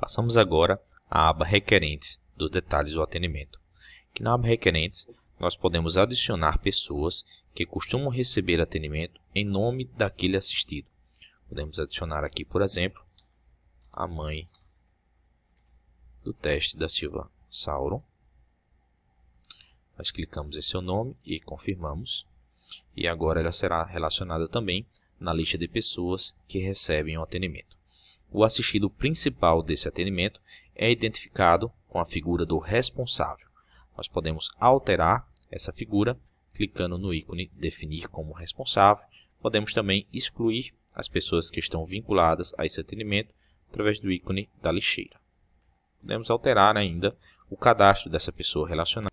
Passamos agora à aba Requerentes dos detalhes do atendimento. Aqui na aba Requerentes, nós podemos adicionar pessoas que costumam receber atendimento em nome daquele assistido. Podemos adicionar aqui, por exemplo, a mãe do teste da Silva Sauron. Nós clicamos em seu nome e confirmamos. E agora ela será relacionada também na lista de pessoas que recebem o atendimento. O assistido principal desse atendimento é identificado com a figura do responsável. Nós podemos alterar essa figura clicando no ícone Definir como responsável. Podemos também excluir as pessoas que estão vinculadas a esse atendimento através do ícone da lixeira. Podemos alterar ainda o cadastro dessa pessoa relacionada.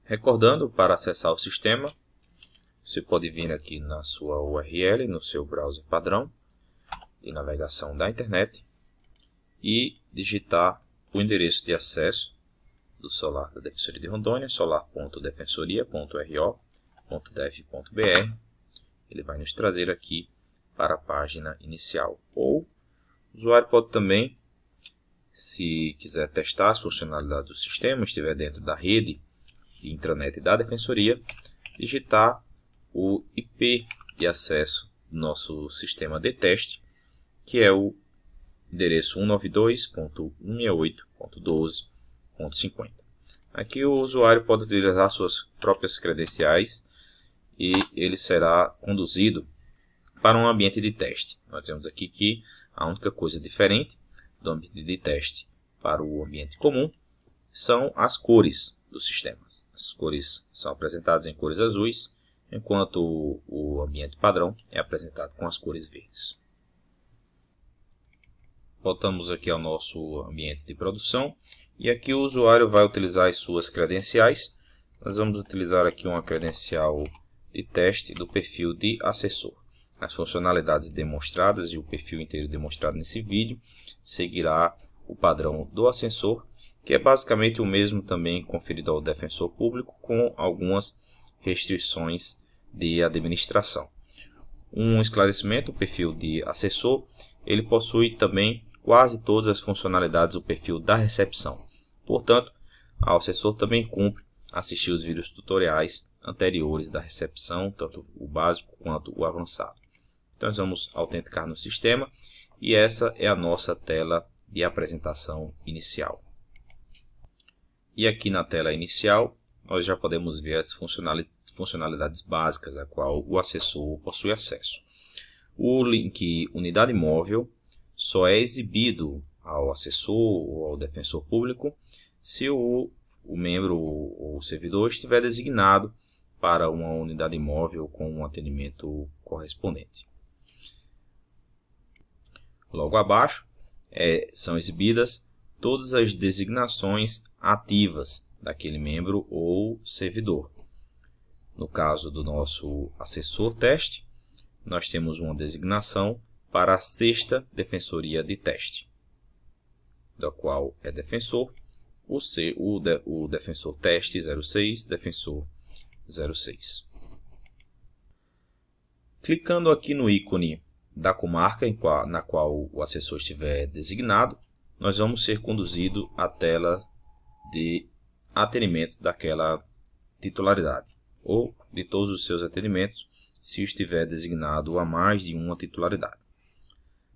Recordando, para acessar o sistema, você pode vir aqui na sua URL, no seu browser padrão de navegação da internet e digitar o endereço de acesso do Solar da Defensoria de Rondônia, solar.defensoria.ro.def.br. Ele vai nos trazer aqui para a página inicial. Ou o usuário pode também, se quiser testar as funcionalidades do sistema, estiver dentro da rede de intranet da Defensoria, digitar o IP de acesso do nosso sistema de teste, que é o endereço 192.168.12.50. Aqui o usuário pode utilizar suas próprias credenciais e ele será conduzido para um ambiente de teste. Nós temos aqui que a única coisa diferente do ambiente de teste para o ambiente comum são as cores do sistema. As cores são apresentadas em cores azuis, enquanto o ambiente padrão é apresentado com as cores verdes. Voltamos aqui ao nosso ambiente de produção e aqui o usuário vai utilizar as suas credenciais. Nós vamos utilizar aqui uma credencial de teste do perfil de assessor. As funcionalidades demonstradas e o perfil inteiro demonstrado nesse vídeo seguirá o padrão do assessor, que é basicamente o mesmo também conferido ao defensor público, com algumas restrições de administração. Um esclarecimento: o perfil de assessor ele possui também quase todas as funcionalidades do perfil da recepção. Portanto, o assessor também cumpre assistir os vídeos tutoriais anteriores da recepção, tanto o básico quanto o avançado. Então, nós vamos autenticar no sistema e essa é a nossa tela de apresentação inicial. E aqui na tela inicial, nós já podemos ver as funcionalidades básicas a qual o assessor possui acesso. O link Unidade Móvel só é exibido ao assessor ou ao defensor público se o membro ou o servidor estiver designado para uma unidade móvel com um atendimento correspondente. Logo abaixo são exibidas todas as designações ativas daquele membro ou servidor. No caso do nosso assessor teste, nós temos uma designação para a 6ª Defensoria de Teste, da qual é defensor o defensor teste 06, defensor 06. Clicando aqui no ícone da comarca na qual o assessor estiver designado, nós vamos ser conduzidos à tela de atendimento daquela titularidade, ou de todos os seus atendimentos, se estiver designado a mais de uma titularidade.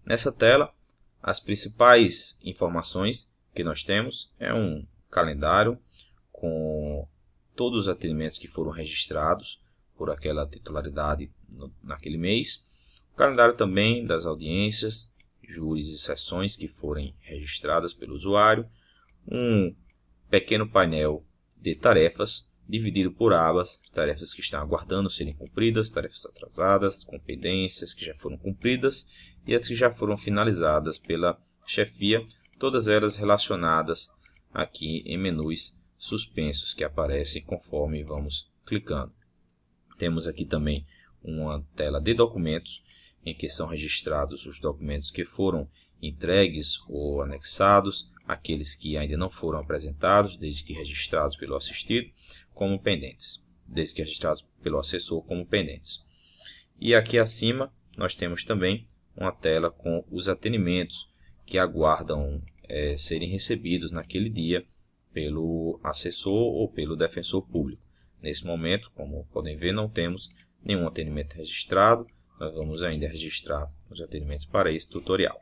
Nessa tela, as principais informações que nós temos é um calendário com todos os atendimentos que foram registrados por aquela titularidade naquele mês, o calendário também das audiências, júris e sessões que forem registradas pelo usuário, um pequeno painel de tarefas dividido por abas: tarefas que estão aguardando serem cumpridas, tarefas atrasadas, com pendências que já foram cumpridas e as que já foram finalizadas pela chefia, todas elas relacionadas aqui em menus suspensos que aparecem conforme vamos clicando. Temos aqui também uma tela de documentos em que são registrados os documentos que foram entregues ou anexados, aqueles que ainda não foram apresentados, desde que registrados pelo assistido, como pendentes, desde que registrados pelo assessor como pendentes. E aqui acima nós temos também uma tela com os atendimentos que aguardam serem recebidos naquele dia pelo assessor ou pelo defensor público. Nesse momento, como podem ver, não temos nenhum atendimento registrado. Nós vamos ainda registrar os atendimentos para esse tutorial.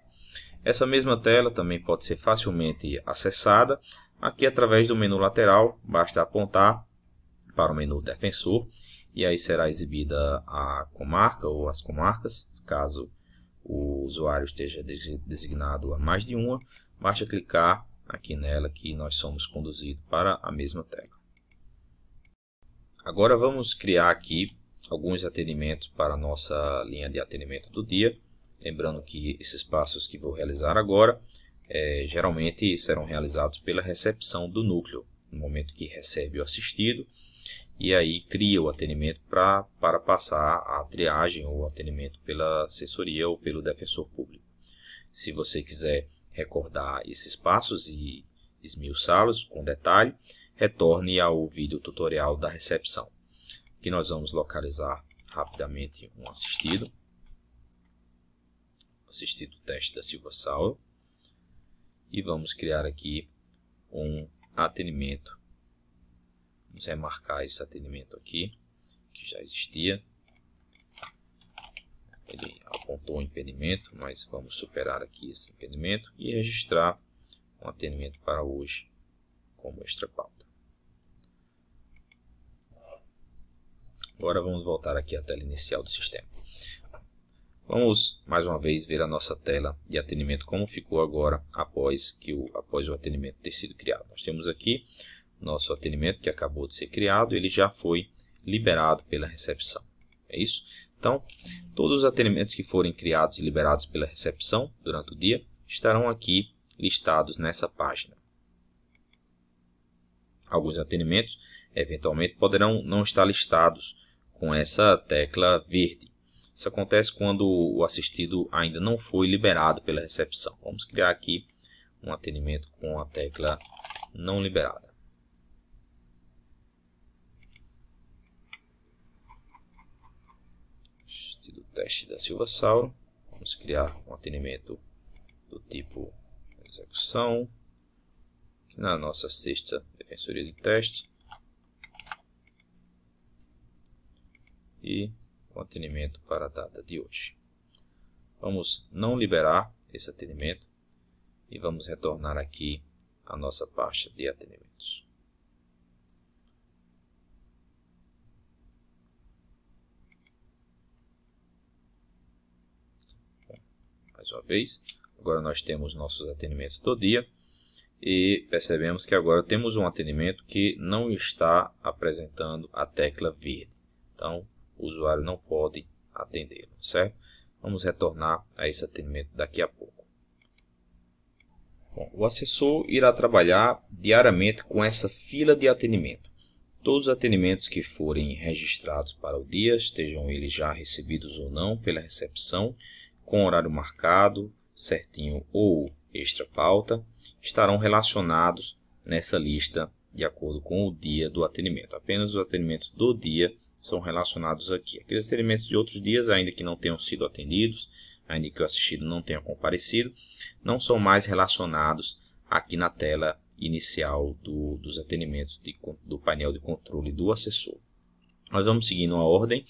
Essa mesma tela também pode ser facilmente acessada aqui através do menu lateral. Basta apontar para o menu defensor e aí será exibida a comarca ou as comarcas. Caso o usuário esteja designado a mais de uma, basta clicar aqui nela que nós somos conduzidos para a mesma tela. Agora vamos criar aqui alguns atendimentos para a nossa linha de atendimento do dia. Lembrando que esses passos que vou realizar agora geralmente serão realizados pela recepção do núcleo, no momento que recebe o assistido, e aí cria o atendimento para passar a triagem ou atendimento pela assessoria ou pelo defensor público. Se você quiser recordar esses passos e esmiuçá-los com detalhe, retorne ao vídeo tutorial da recepção. Aqui nós vamos localizar rapidamente um assistido teste da Silva Sauer, e vamos criar aqui um atendimento. Vamos remarcar esse atendimento aqui, que já existia. Ele apontou um impedimento, mas vamos superar aqui esse impedimento e registrar um atendimento para hoje como extra pauta. Agora vamos voltar aqui à tela inicial do sistema. Vamos mais uma vez ver a nossa tela de atendimento como ficou agora após o atendimento ter sido criado. Nós temos aqui nosso atendimento que acabou de ser criado, ele já foi liberado pela recepção. É isso? Então, todos os atendimentos que forem criados e liberados pela recepção durante o dia estarão aqui listados nessa página. Alguns atendimentos, eventualmente, poderão não estar listados com essa tecla verde. Isso acontece quando o assistido ainda não foi liberado pela recepção. Vamos criar aqui um atendimento com a tecla não liberada. Assistido teste da Silva Sauer. Vamos criar um atendimento do tipo execução. Aqui na nossa sexta defensoria de teste. E o atendimento para a data de hoje. Vamos não liberar esse atendimento e vamos retornar aqui à nossa pasta de atendimentos. Bom, mais uma vez, agora nós temos nossos atendimentos do dia e percebemos que agora temos um atendimento que não está apresentando a tecla verde. Então, o usuário não pode atendê-lo, certo? Vamos retornar a esse atendimento daqui a pouco. Bom, o assessor irá trabalhar diariamente com essa fila de atendimento. Todos os atendimentos que forem registrados para o dia, estejam eles já recebidos ou não pela recepção, com horário marcado, certinho ou extra pauta, estarão relacionados nessa lista de acordo com o dia do atendimento. Apenas os atendimentos do dia são relacionados aqui. Aqueles atendimentos de outros dias, ainda que não tenham sido atendidos, ainda que o assistido não tenha comparecido, não são mais relacionados aqui na tela inicial dos atendimentos do painel de controle do assessor. Nós vamos seguindo uma ordem,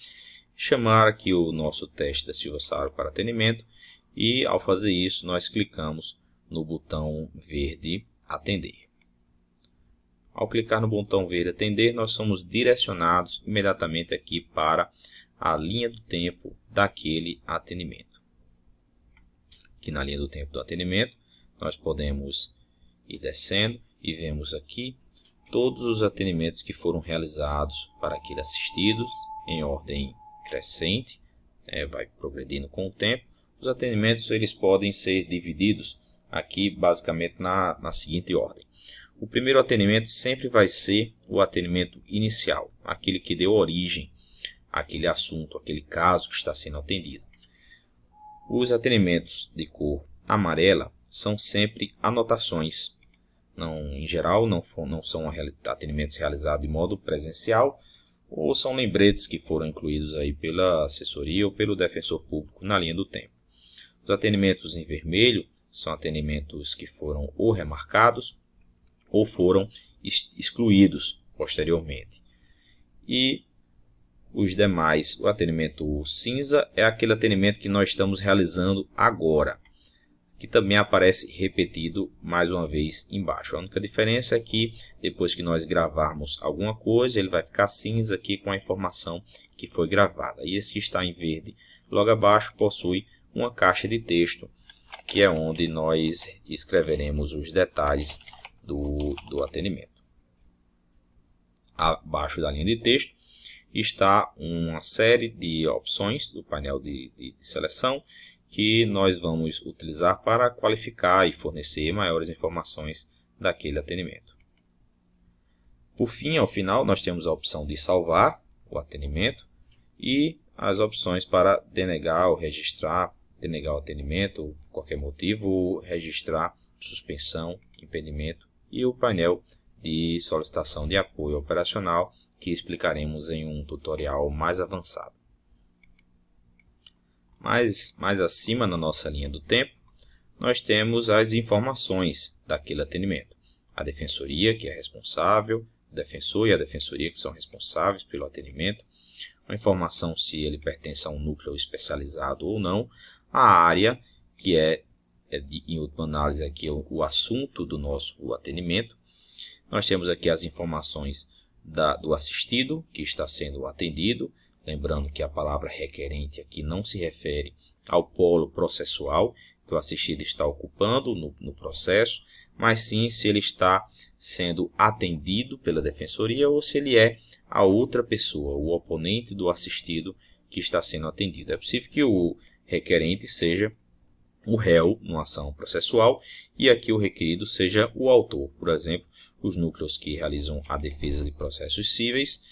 chamar aqui o nosso teste da Silva Sauer para atendimento e, ao fazer isso, nós clicamos no botão verde atender. Ao clicar no botão verde atender, nós somos direcionados imediatamente aqui para a linha do tempo daquele atendimento. Aqui na linha do tempo do atendimento, nós podemos ir descendo e vemos aqui todos os atendimentos que foram realizados para aquele assistido em ordem crescente, vai progredindo com o tempo. Os atendimentos eles podem ser divididos aqui basicamente na seguinte ordem. O primeiro atendimento sempre vai ser o atendimento inicial, aquele que deu origem àquele assunto, aquele caso que está sendo atendido. Os atendimentos de cor amarela são sempre anotações. Em geral, não são atendimentos realizados de modo presencial, ou são lembretes que foram incluídos aí pela assessoria ou pelo defensor público na linha do tempo. Os atendimentos em vermelho são atendimentos que foram ou remarcados ou foram excluídos posteriormente. E os demais, o atendimento cinza é aquele atendimento que nós estamos realizando agora, que também aparece repetido mais uma vez embaixo. A única diferença é que depois que nós gravarmos alguma coisa, ele vai ficar cinza aqui com a informação que foi gravada. E esse que está em verde logo abaixo possui uma caixa de texto, que é onde nós escreveremos os detalhes do atendimento. Abaixo da linha de texto está uma série de opções do painel de seleção que nós vamos utilizar para qualificar e fornecer maiores informações daquele atendimento. Por fim, ao final, nós temos a opção de salvar o atendimento e as opções para denegar ou registrar, denegar o atendimento por qualquer motivo, registrar suspensão, impedimento e o painel de solicitação de apoio operacional, que explicaremos em um tutorial mais avançado. Mais acima na nossa linha do tempo, nós temos as informações daquele atendimento. A defensoria, que é responsável, o defensor e a defensoria, que são responsáveis pelo atendimento. A informação se ele pertence a um núcleo especializado ou não. A área, que em última análise, aqui o assunto do nosso atendimento. Nós temos aqui as informações do assistido, que está sendo atendido. Lembrando que a palavra requerente aqui não se refere ao polo processual que o assistido está ocupando no processo, mas sim se ele está sendo atendido pela defensoria ou se ele é a outra pessoa, o oponente do assistido que está sendo atendido. É possível que o requerente seja o réu numa ação processual e aqui o requerido seja o autor. Por exemplo, os núcleos que realizam a defesa de processos cíveis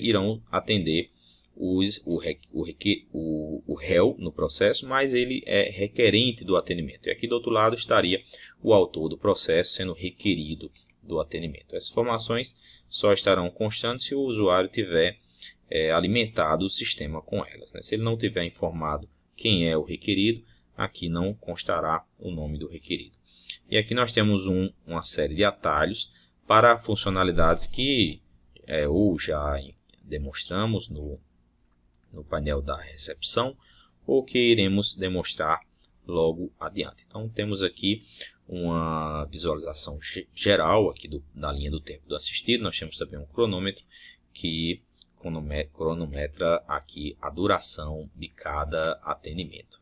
irão atender o réu no processo, mas ele é requerente do atendimento. E aqui do outro lado estaria o autor do processo sendo requerido do atendimento. Essas informações só estarão constantes se o usuário tiver alimentado o sistema com elas, né? Se ele não tiver informado quem é o requerido, aqui não constará o nome do requerido. E aqui nós temos uma série de atalhos para funcionalidades que ou já demonstramos no painel da recepção ou que iremos demonstrar logo adiante. Então temos aqui uma visualização geral aqui da linha do tempo do assistido. Nós temos também um cronômetro que cronometra aqui a duração de cada atendimento.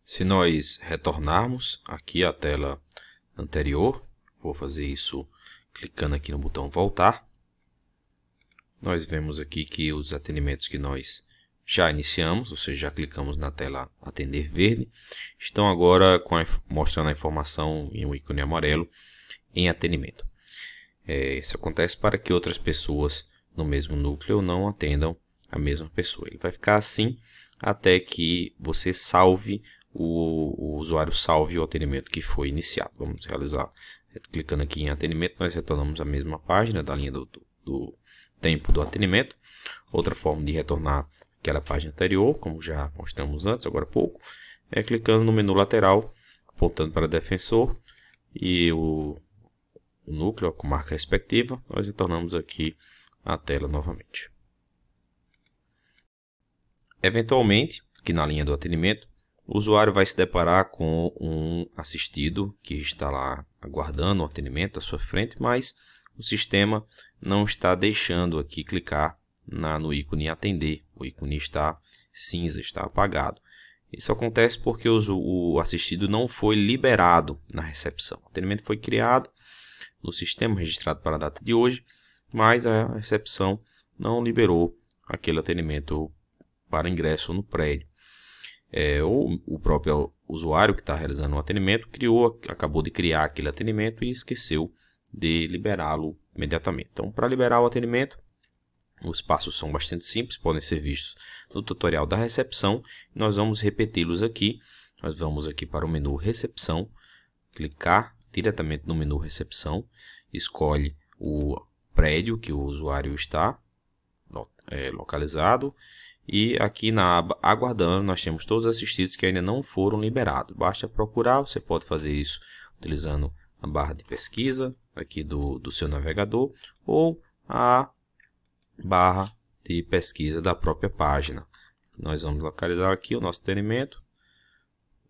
Se nós retornarmos aqui à tela anterior, vou fazer isso clicando aqui no botão voltar. Nós vemos aqui que os atendimentos que nós já iniciamos, ou seja, já clicamos na tela atender verde, estão agora mostrando a informação em um ícone amarelo em atendimento. Isso acontece para que outras pessoas no mesmo núcleo não atendam a mesma pessoa. Ele vai ficar assim até que você salve, o usuário salve o atendimento que foi iniciado. Vamos realizar, clicando aqui em atendimento, nós retornamos à mesma página da linha do tempo do atendimento. Outra forma de retornar aquela página anterior, como já mostramos antes, agora há pouco, é clicando no menu lateral, apontando para o defensor e o núcleo, a comarca respectiva. Nós retornamos aqui à tela novamente. Eventualmente, aqui na linha do atendimento, o usuário vai se deparar com um assistido que está lá aguardando o atendimento à sua frente, mas o sistema não está deixando aqui clicar no ícone atender. O ícone está cinza, está apagado. Isso acontece porque o assistido não foi liberado na recepção. O atendimento foi criado no sistema, registrado para a data de hoje, mas a recepção não liberou aquele atendimento para ingresso no prédio. Ou o próprio usuário que está realizando o atendimento acabou de criar aquele atendimento e esqueceu de liberá-lo imediatamente. Então, para liberar o atendimento, os passos são bastante simples, podem ser vistos no tutorial da recepção. Nós vamos repeti-los aqui. Nós vamos aqui para o menu recepção, clicar diretamente no menu recepção, escolhe o prédio que o usuário está localizado E aqui na aba Aguardando, nós temos todos os assistidos que ainda não foram liberados. Basta procurar, você pode fazer isso utilizando a barra de pesquisa aqui do seu navegador ou a barra de pesquisa da própria página. Nós vamos localizar aqui o nosso atendimento,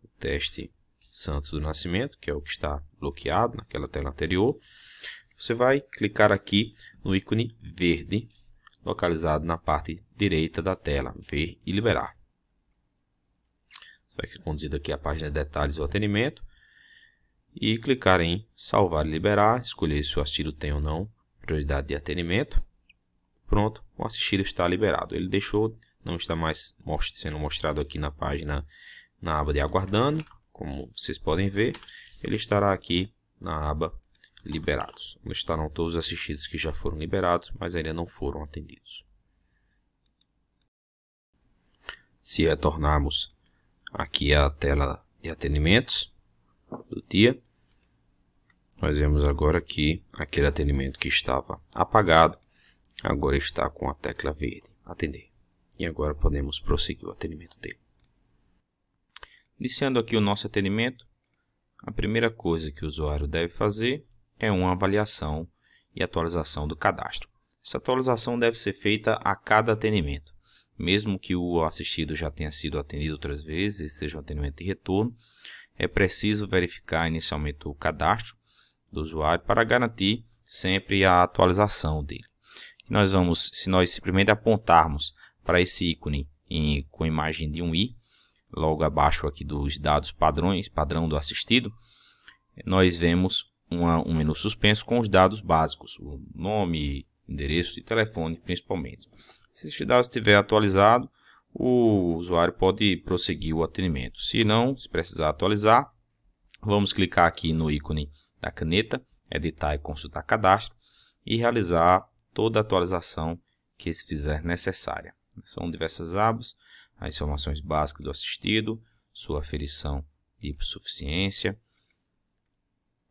o teste Santos do Nascimento, que é o que está bloqueado naquela tela anterior. Você vai clicar aqui no ícone verde, localizado na parte direita da tela, ver e liberar. Você vai ser conduzido aqui à página de detalhes do atendimento e clicar em salvar e liberar, escolher se o assistido tem ou não prioridade de atendimento. Pronto, o assistido está liberado. Ele não está mais sendo mostrado aqui na página, na aba de aguardando. Como vocês podem ver, ele estará aqui na aba liberados, onde estarão todos os assistidos que já foram liberados, mas ainda não foram atendidos. Se retornarmos aqui à tela de atendimentos do dia, nós vemos agora que aquele atendimento que estava apagado, agora está com a tecla verde, atender. E agora podemos prosseguir o atendimento dele. Iniciando aqui o nosso atendimento, a primeira coisa que o usuário deve fazer é uma avaliação e atualização do cadastro. Essa atualização deve ser feita a cada atendimento. Mesmo que o assistido já tenha sido atendido outras vezes, seja um atendimento de retorno, é preciso verificar inicialmente o cadastro do usuário para garantir sempre a atualização dele. Se nós simplesmente apontarmos para esse ícone com a imagem de um i, logo abaixo aqui dos dados padrão do assistido, nós vemos um menu suspenso com os dados básicos, o nome, endereço e telefone principalmente. Se esse dado estiver atualizado, o usuário pode prosseguir o atendimento. Se não, se precisar atualizar, vamos clicar aqui no ícone da caneta, editar e consultar cadastro e realizar toda a atualização que se fizer necessária. São diversas abas, as informações básicas do assistido, sua aferição de hipossuficiência,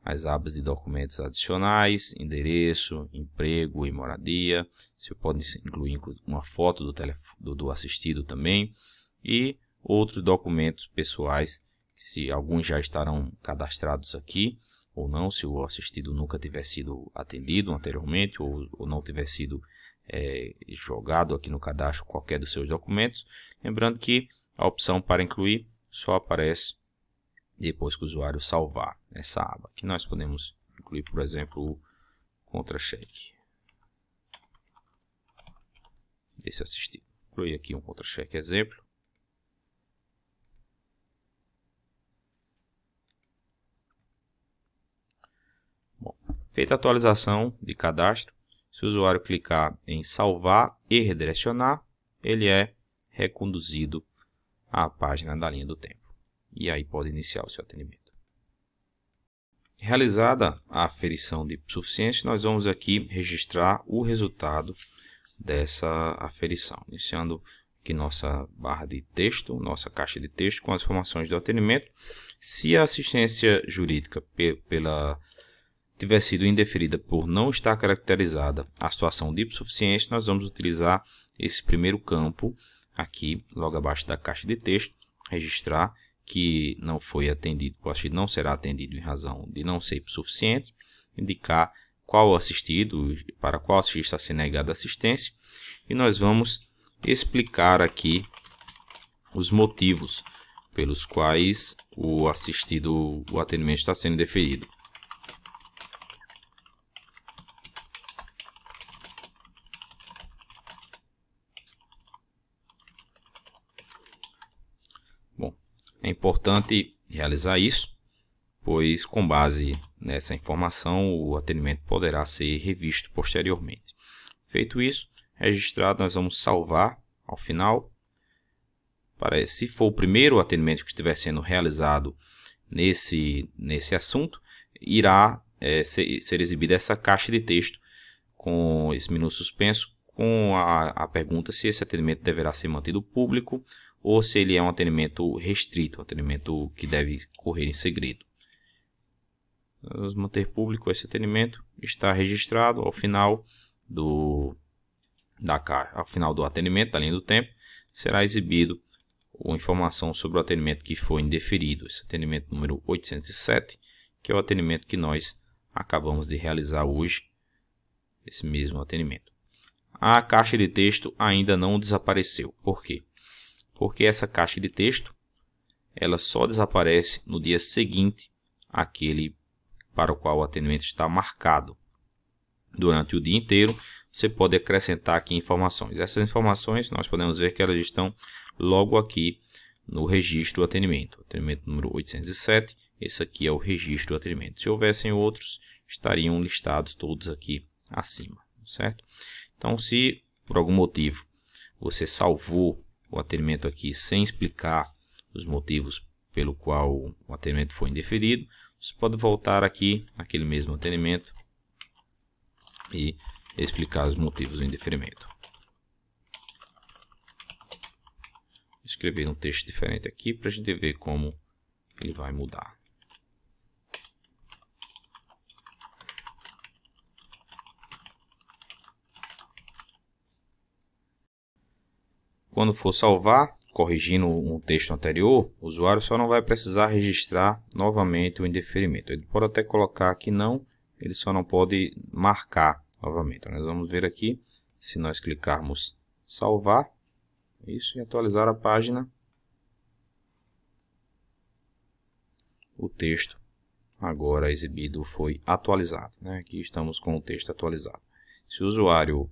as abas de documentos adicionais, endereço, emprego e moradia. Você pode incluir uma foto do assistido também e outros documentos pessoais, se alguns já estarão cadastrados aqui ou não, se o assistido nunca tiver sido atendido anteriormente ou não tiver sido jogado aqui no cadastro qualquer dos seus documentos. Lembrando que a opção para incluir só aparece depois que o usuário salvar essa aba. Aqui nós podemos incluir, por exemplo, o contra-cheque desse assistido. Incluir aqui um contra-cheque exemplo. Bom, feita a atualização de cadastro, se o usuário clicar em salvar e redirecionar, ele é reconduzido à página da linha do tempo. E aí pode iniciar o seu atendimento. Realizada a aferição de hipossuficiência, nós vamos aqui registrar o resultado dessa aferição. Iniciando aqui nossa barra de texto, nossa caixa de texto com as informações do atendimento. Se a assistência jurídica tiver sido indeferida por não estar caracterizada a situação de hipossuficiência, nós vamos utilizar esse primeiro campo aqui, logo abaixo da caixa de texto, registrar que não foi atendido, o assistido não será atendido em razão de não ser hipossuficiente, indicar qual assistido, para qual assistido está sendo negada assistência, e nós vamos explicar aqui os motivos pelos quais o atendimento está sendo deferido. É importante realizar isso, pois com base nessa informação o atendimento poderá ser revisto posteriormente. Feito isso, registrado, nós vamos salvar ao final. Se for o primeiro atendimento que estiver sendo realizado nesse assunto, irá ser exibida essa caixa de texto com esse menu suspenso, com a pergunta se esse atendimento deverá ser mantido público ou se ele é um atendimento restrito, um atendimento que deve correr em segredo. Vamos manter público esse atendimento, está registrado ao final do atendimento, da linha do tempo. será exibido a informação sobre o atendimento que foi indeferido, esse atendimento número 807, que é o atendimento que nós acabamos de realizar hoje, esse mesmo atendimento. A caixa de texto ainda não desapareceu. Por quê? Porque essa caixa de texto ela só desaparece no dia seguinte àquele para o qual o atendimento está marcado. Durante o dia inteiro, você pode acrescentar aqui informações. Essas informações nós podemos ver que elas estão logo aqui no registro do atendimento. Atendimento número 807, esse aqui é o registro do atendimento. Se houvessem outros, estariam listados todos aqui acima, certo? Então, se por algum motivo você salvou o atendimento aqui sem explicar os motivos pelo qual o atendimento foi indeferido, você pode voltar aqui naquele mesmo atendimento e explicar os motivos do indeferimento. Vou escrever um texto diferente aqui para a gente ver como ele vai mudar. Quando for salvar, corrigindo um texto anterior, o usuário só não vai precisar registrar novamente o indeferimento. Ele pode até colocar que não, ele só não pode marcar novamente. Nós vamos ver aqui, se nós clicarmos salvar, isso, e atualizar a página, o texto agora exibido foi atualizado, né? Aqui estamos com o texto atualizado. Se o usuário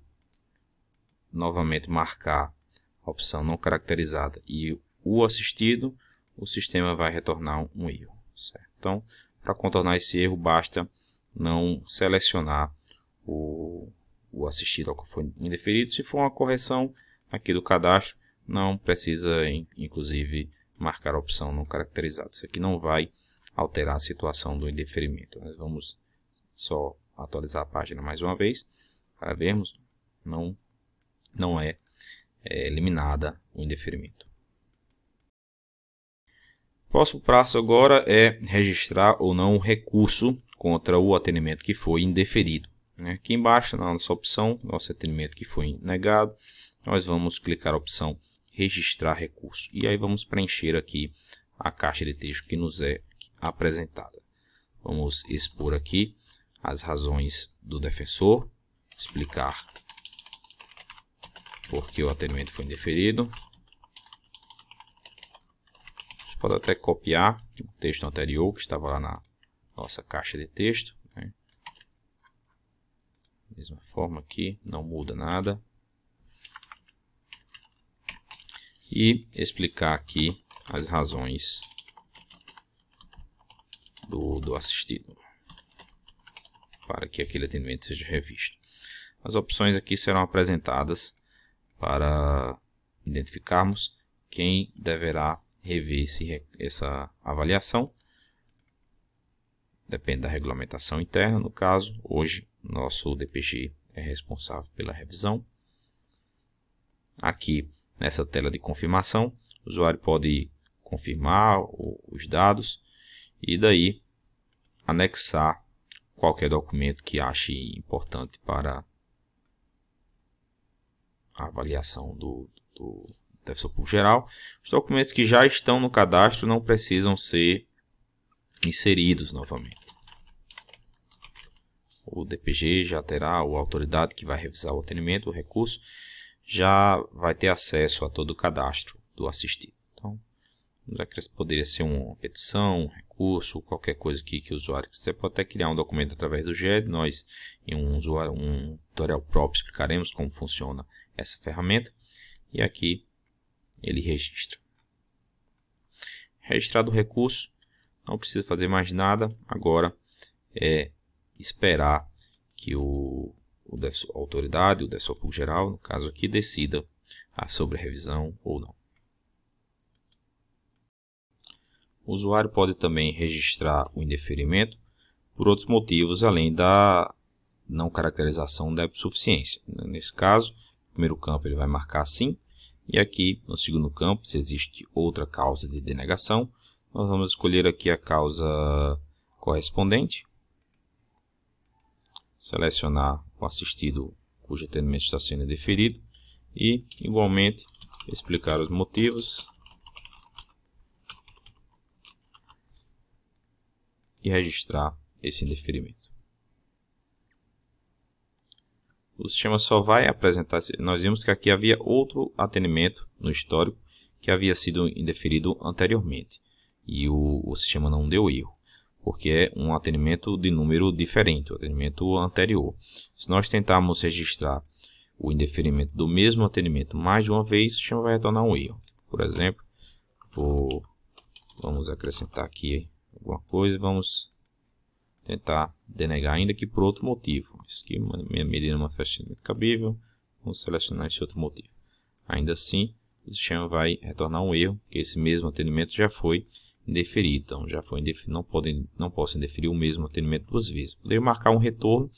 novamente marcar a opção não caracterizada e o assistido, o sistema vai retornar um erro, certo? Então, para contornar esse erro, basta não selecionar o assistido ao que foi indeferido. Se for uma correção aqui do cadastro, não precisa, inclusive, marcar a opção não caracterizada. Isso aqui não vai alterar a situação do indeferimento. Nós vamos só atualizar a página mais uma vez para vermos. Não é eliminada o indeferimento. Próximo passo agora é registrar ou não o recurso contra o atendimento que foi indeferido. Aqui embaixo, na nossa opção, nosso atendimento que foi negado, nós vamos clicar a opção registrar recurso. E aí vamos preencher aqui a caixa de texto que nos é apresentada. Vamos expor aqui as razões do defensor, explicar porque o atendimento foi indeferido. Você pode até copiar o texto anterior que estava lá na nossa caixa de texto, né? Mesma forma aqui, não muda nada. E explicar aqui as razões do assistido, para que aquele atendimento seja revisto. As opções aqui serão apresentadas para identificarmos quem deverá rever essa avaliação. Depende da regulamentação interna, no caso, hoje nosso DPG é responsável pela revisão. Aqui, nessa tela de confirmação, o usuário pode confirmar os dados e daí anexar qualquer documento que ache importante para a avaliação do defensor público geral. Os documentos que já estão no cadastro não precisam ser inseridos novamente. O DPG já terá, ou a autoridade que vai revisar o atendimento, o recurso, já vai ter acesso a todo o cadastro do assistido. Então, poderia ser uma petição, um recurso, qualquer coisa que o usuário quiser. Pode até criar um documento através do GED. Nós, em um tutorial próprio, explicaremos como funciona essa ferramenta. E aqui ele registra. Registrado o recurso, não precisa fazer mais nada. Agora é esperar que a autoridade, o defensor público geral, no caso aqui, decida sobre a revisão ou não. O usuário pode também registrar o indeferimento por outros motivos, além da não caracterização da suficiência. Nesse caso, no primeiro campo ele vai marcar sim, e aqui no segundo campo, se existe outra causa de denegação, nós vamos escolher aqui a causa correspondente, selecionar o assistido cujo atendimento está sendo indeferido e, igualmente, explicar os motivos e registrar esse indeferimento. O sistema só vai apresentar, nós vimos que aqui havia outro atendimento no histórico que havia sido indeferido anteriormente e o sistema não deu erro, porque é um atendimento de número diferente, o atendimento anterior. Se nós tentarmos registrar o indeferimento do mesmo atendimento mais de uma vez, o sistema vai retornar um erro. Por exemplo, vamos acrescentar aqui alguma coisa, vamos tentar denegar ainda que por outro motivo. Isso aqui, medida manifesta cabível, vamos selecionar esse outro motivo. Ainda assim, o sistema vai retornar um erro, que esse mesmo atendimento já foi indeferido. Então, já foi não posso indeferir o mesmo atendimento duas vezes. Poderia marcar um retorno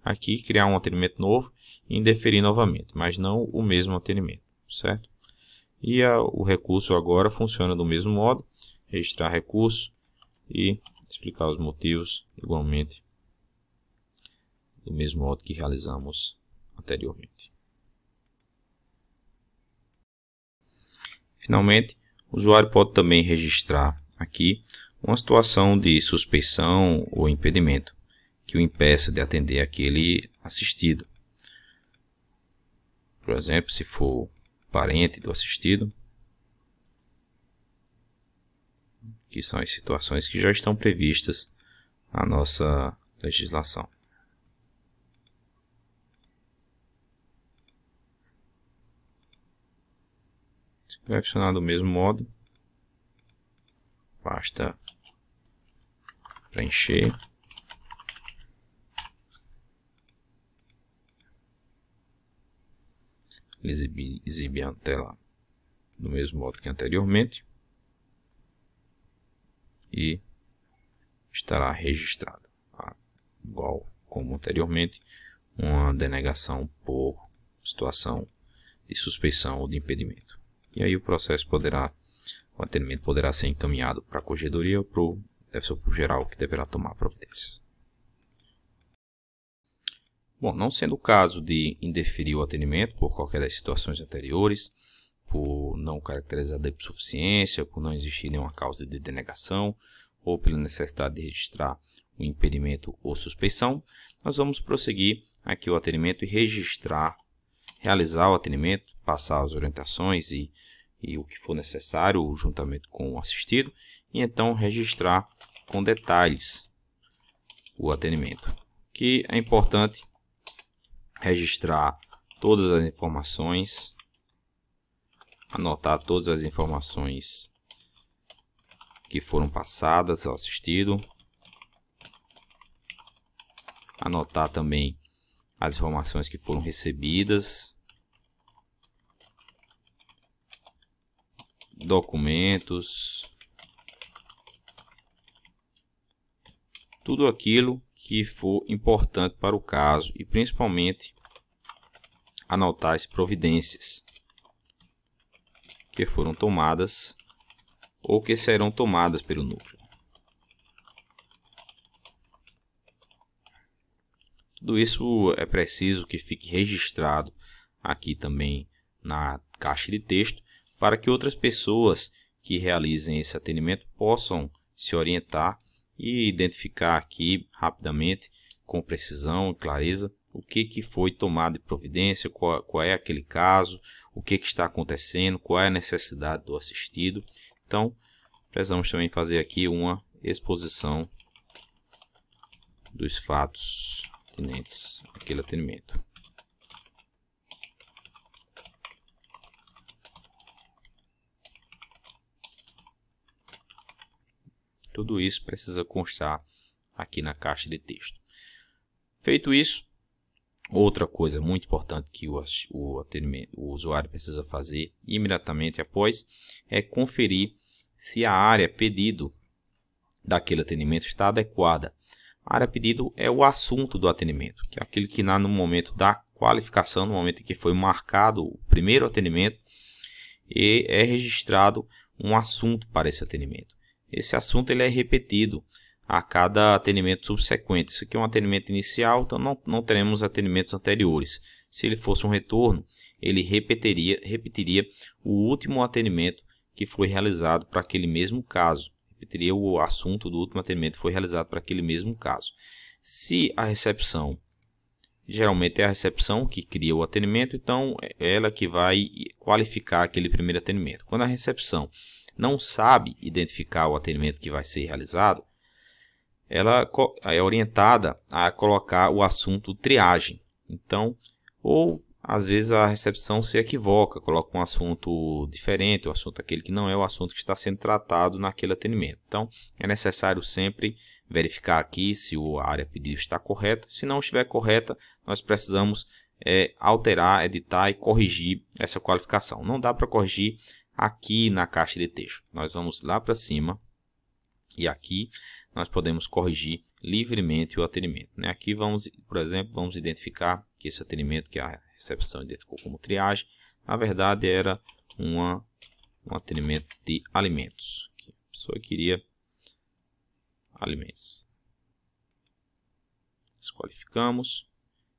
aqui, criar um atendimento novo e indeferir novamente, mas não o mesmo atendimento, certo? E o recurso agora funciona do mesmo modo, registrar recurso e explicar os motivos igualmente do mesmo modo que realizamos anteriormente. Finalmente, o usuário pode também registrar aqui uma situação de suspeição ou impedimento que o impeça de atender aquele assistido. Por exemplo, se for parente do assistido, que são as situações que já estão previstas na nossa legislação. Vai funcionar do mesmo modo, basta preencher, exibir a tela do mesmo modo que anteriormente e estará registrado, igual como anteriormente, uma denegação por situação de suspeição ou de impedimento. E aí o atendimento poderá ser encaminhado para a corregedoria ou para o defensor geral, que deverá tomar providências. Bom, não sendo o caso de indeferir o atendimento por qualquer das situações anteriores, por não caracterizar a hipossuficiência, por não existir nenhuma causa de denegação, ou pela necessidade de registrar o impedimento ou suspeição, nós vamos prosseguir aqui o atendimento e realizar o atendimento, passar as orientações e o que for necessário juntamente com o assistido, e então registrar com detalhes o atendimento. Que é importante registrar todas as informações, anotar todas as informações que foram passadas ao assistido, anotar também as informações que foram recebidas, documentos, tudo aquilo que for importante para o caso e principalmente anotar as providências que foram tomadas ou que serão tomadas pelo núcleo. Tudo isso é preciso que fique registrado aqui também na caixa de texto para que outras pessoas que realizem esse atendimento possam se orientar e identificar aqui rapidamente, com precisão e clareza, o que foi tomado de providência, qual é aquele caso, o que está acontecendo, qual é a necessidade do assistido. Então, precisamos também fazer aqui uma exposição dos fatos atinentes àquele atendimento. Tudo isso precisa constar aqui na caixa de texto. Feito isso, outra coisa muito importante que o usuário precisa fazer imediatamente após é conferir se a área pedido daquele atendimento está adequada. A área pedido é o assunto do atendimento, que é aquele que no momento da qualificação, no momento em que foi marcado o primeiro atendimento, e é registrado um assunto para esse atendimento. Esse assunto ele é repetido a cada atendimento subsequente. Isso aqui é um atendimento inicial, então não teremos atendimentos anteriores. Se ele fosse um retorno, ele repetiria o último atendimento que foi realizado para aquele mesmo caso. Repetiria o assunto do último atendimento que foi realizado para aquele mesmo caso. Se a recepção, geralmente é a recepção que cria o atendimento, então é ela que vai qualificar aquele primeiro atendimento. Quando a recepção não sabe identificar o atendimento que vai ser realizado, ela é orientada a colocar o assunto triagem. Então, ou às vezes a recepção se equivoca, coloca um assunto diferente, o assunto aquele que não é o assunto que está sendo tratado naquele atendimento. Então, é necessário sempre verificar aqui se a área pedido está correta. Se não estiver correta, nós precisamos alterar, editar e corrigir essa qualificação. Não dá para corrigir aqui na caixa de texto. Nós vamos lá para cima e aqui nós podemos corrigir livremente o atendimento. Aqui vamos, por exemplo, vamos identificar que esse atendimento que a recepção identificou como triagem, na verdade era um atendimento de alimentos. A pessoa queria alimentos. Desqualificamos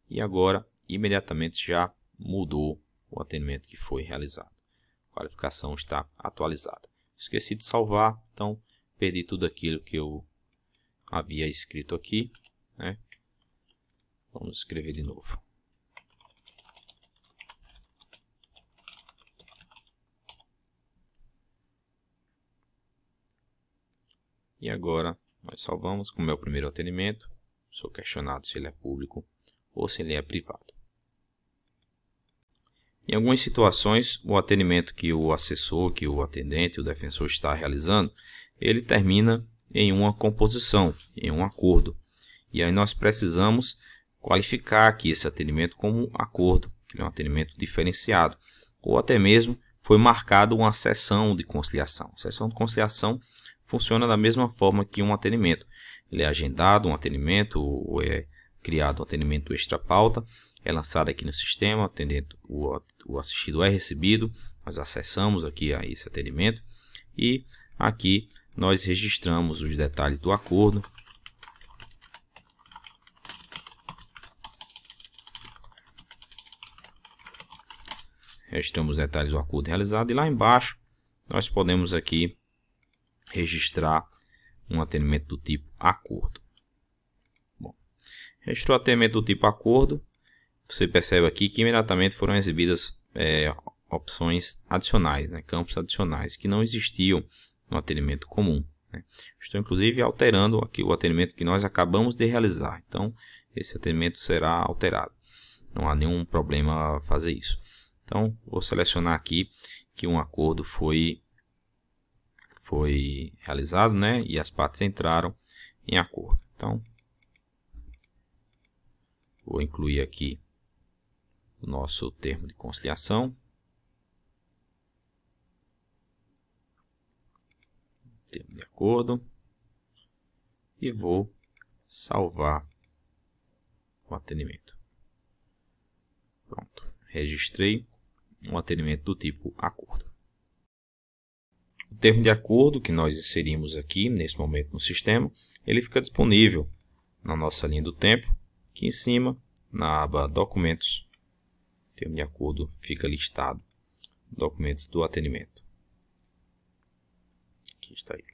e agora imediatamente já mudou o atendimento que foi realizado. A qualificação está atualizada. Esqueci de salvar, então perdi tudo aquilo que eu havia escrito aqui, né? Vamos escrever de novo. E agora nós salvamos como é o primeiro atendimento. Sou questionado se ele é público ou se ele é privado. Em algumas situações, o atendimento que o assessor, que o atendente, o defensor está realizando, ele termina em uma composição, em um acordo. E aí nós precisamos qualificar aqui esse atendimento como acordo, que é um atendimento diferenciado. Ou até mesmo foi marcada uma sessão de conciliação. A sessão de conciliação funciona da mesma forma que um atendimento. Ele é agendado um atendimento, ou é criado um atendimento extra pauta, é lançado aqui no sistema, o assistido é recebido, nós acessamos aqui a esse atendimento e aqui nós registramos os detalhes do acordo. Registramos os detalhes do acordo realizado e lá embaixo nós podemos aqui registrar um atendimento do tipo acordo. Bom, registrou o atendimento do tipo acordo, você percebe aqui que imediatamente foram exibidas opções adicionais, campos adicionais que não existiam no atendimento comum. Estou inclusive alterando aqui o atendimento que nós acabamos de realizar, então esse atendimento será alterado. Não há nenhum problema fazer isso. Então vou selecionar aqui que um acordo foi realizado, e as partes entraram em acordo. Então vou incluir aqui o nosso termo de conciliação. Termo de acordo. E vou salvar o atendimento. Pronto. Registrei um atendimento do tipo acordo. O termo de acordo que nós inserimos aqui, nesse momento no sistema, ele fica disponível na nossa linha do tempo, aqui em cima, na aba Documentos. O termo de acordo fica listado, documentos do atendimento. Aqui está ele.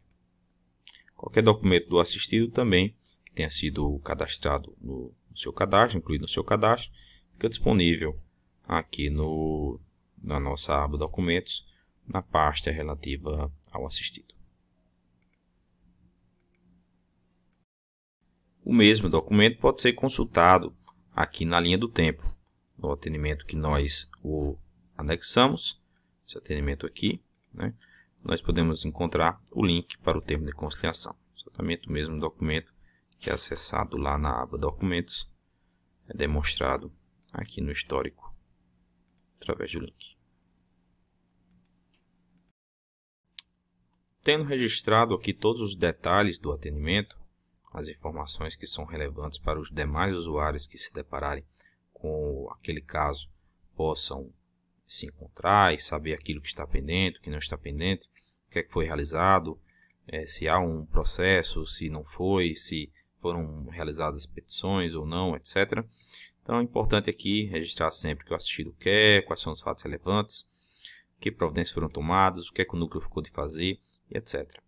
Qualquer documento do assistido também, que tenha sido cadastrado no seu cadastro, incluído no seu cadastro, fica disponível aqui na nossa aba Documentos, na pasta relativa ao assistido. O mesmo documento pode ser consultado aqui na linha do tempo, no atendimento que nós o anexamos, esse atendimento aqui, nós podemos encontrar o link para o termo de conciliação. Exatamente o mesmo documento que é acessado lá na aba Documentos, é demonstrado aqui no histórico através do link. Tendo registrado aqui todos os detalhes do atendimento, as informações que são relevantes para os demais usuários que se depararem com aquele caso possam se encontrar e saber aquilo que está pendente, o que não está pendente, o que é que foi realizado, se há um processo, se não foi, se foram realizadas petições ou não, etc. Então é importante aqui registrar sempre o que o assistido quer, quais são os fatos relevantes, que providências foram tomadas, o que é que o núcleo ficou de fazer, etc.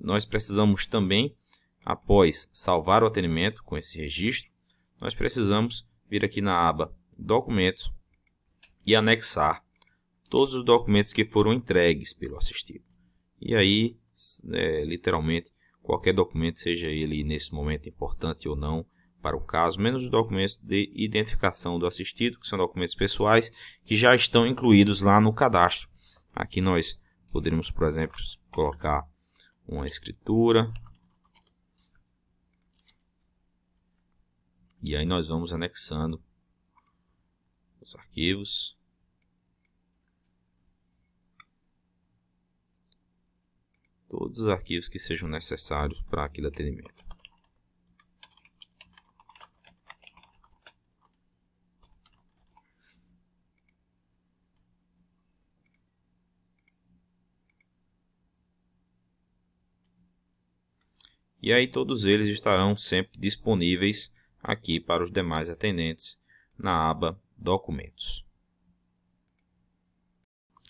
Nós precisamos também, após salvar o atendimento com esse registro, nós precisamos vir aqui na aba Documentos e anexar todos os documentos que foram entregues pelo assistido. E aí, literalmente, qualquer documento, seja ele nesse momento importante ou não para o caso, menos os documentos de identificação do assistido, que são documentos pessoais que já estão incluídos lá no cadastro. Aqui nós poderíamos, por exemplo, colocar uma escritura. E aí nós vamos anexando os arquivos. Todos os arquivos que sejam necessários para aquele atendimento. E aí todos eles estarão sempre disponíveis aqui para os demais atendentes na aba Documentos.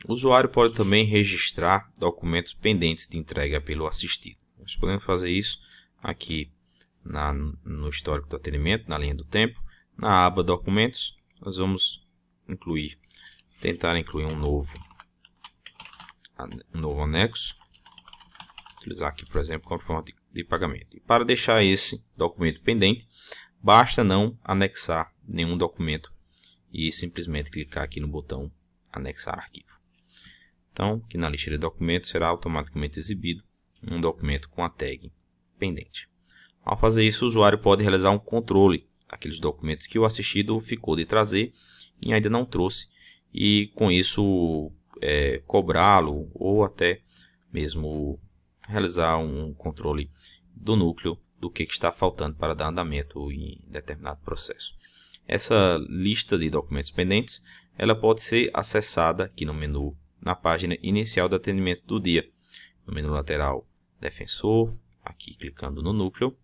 O usuário pode também registrar documentos pendentes de entrega pelo assistido. Nós podemos fazer isso aqui no histórico do atendimento, na linha do tempo. Na aba Documentos, nós vamos tentar incluir um novo anexo. Utilizar aqui, por exemplo, como forma de pagamento. E para deixar esse documento pendente, basta não anexar nenhum documento e simplesmente clicar aqui no botão Anexar arquivo. Então, aqui na lista de documentos será automaticamente exibido um documento com a tag pendente. Ao fazer isso, o usuário pode realizar um controle daqueles documentos que o assistido ficou de trazer e ainda não trouxe, e com isso cobrá-lo ou até mesmo realizar um controle do núcleo do que está faltando para dar andamento em determinado processo. Essa lista de documentos pendentes ela pode ser acessada aqui no menu, na página inicial do atendimento do dia. No menu lateral, Defensor, aqui clicando no núcleo.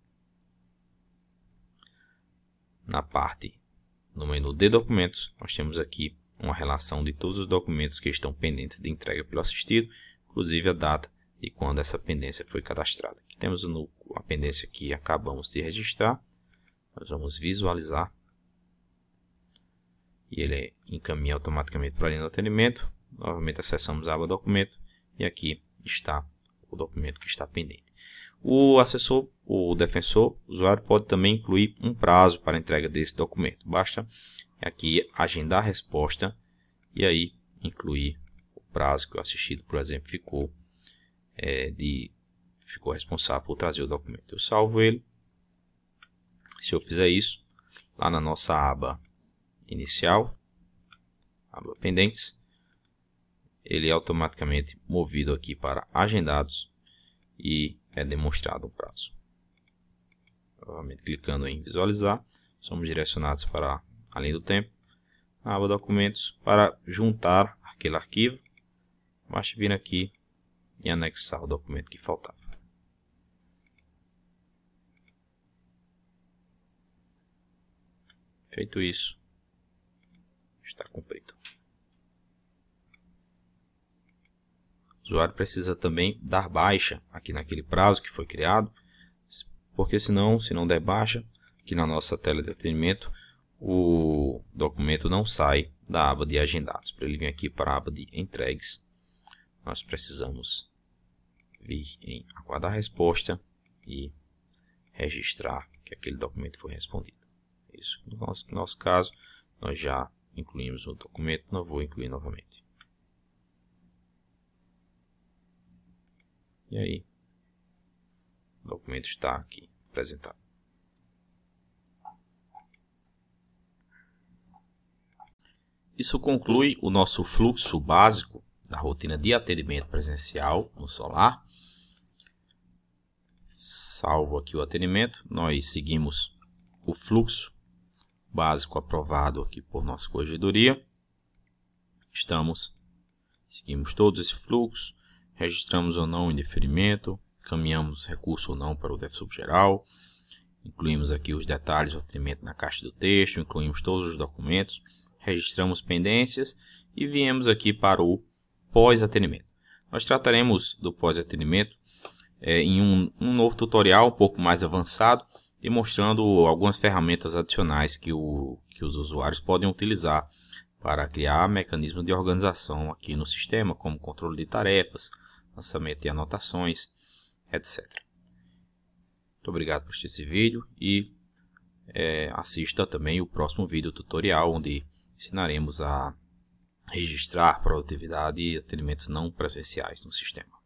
No menu de documentos, nós temos aqui uma relação de todos os documentos que estão pendentes de entrega pelo assistido, inclusive a data de quando essa pendência foi cadastrada. Aqui temos a pendência que acabamos de registrar. Nós vamos visualizar. E ele encaminha automaticamente para a linha do atendimento. Novamente acessamos a aba Documento e aqui está o documento que está pendente. O assessor, o defensor, o usuário pode também incluir um prazo para a entrega desse documento. Basta aqui agendar a resposta e aí incluir o prazo que o assistido, por exemplo, ficou responsável por trazer o documento. Eu salvo ele. Se eu fizer isso, lá na nossa aba inicial, aba pendentes, ele é automaticamente movido aqui para agendados e é demonstrado um prazo. Novamente clicando em visualizar, somos direcionados para a linha do tempo, na aba documentos, para juntar aquele arquivo, basta vir aqui e anexar o documento que faltava. Feito isso, está cumprido. O usuário precisa também dar baixa aqui naquele prazo que foi criado, porque se não der baixa, aqui na nossa tela de atendimento, o documento não sai da aba de agendados. Para ele vir aqui para a aba de entregues, nós precisamos vir em aguardar a resposta e registrar que aquele documento foi respondido. Isso. No nosso caso, nós já incluímos o documento, não vou incluir novamente. E aí, o documento está aqui apresentado. Isso conclui o nosso fluxo básico da rotina de atendimento presencial no Solar. Salvo aqui o atendimento, nós seguimos o fluxo básico aprovado aqui por nossa corregedoria. Seguimos todo esse fluxo, registramos ou não o indeferimento, encaminhamos recurso ou não para o defensor geral, Incluímos aqui os detalhes do atendimento na caixa do texto, incluímos todos os documentos, registramos pendências e viemos aqui para o pós-atendimento. Nós trataremos do pós-atendimento em um novo tutorial um pouco mais avançado e mostrando algumas ferramentas adicionais que os usuários podem utilizar para criar mecanismos de organização aqui no sistema, como controle de tarefas, lançamento de anotações, etc. Muito obrigado por assistir esse vídeo e assista também o próximo vídeo tutorial, onde ensinaremos a registrar produtividade e atendimentos não presenciais no sistema.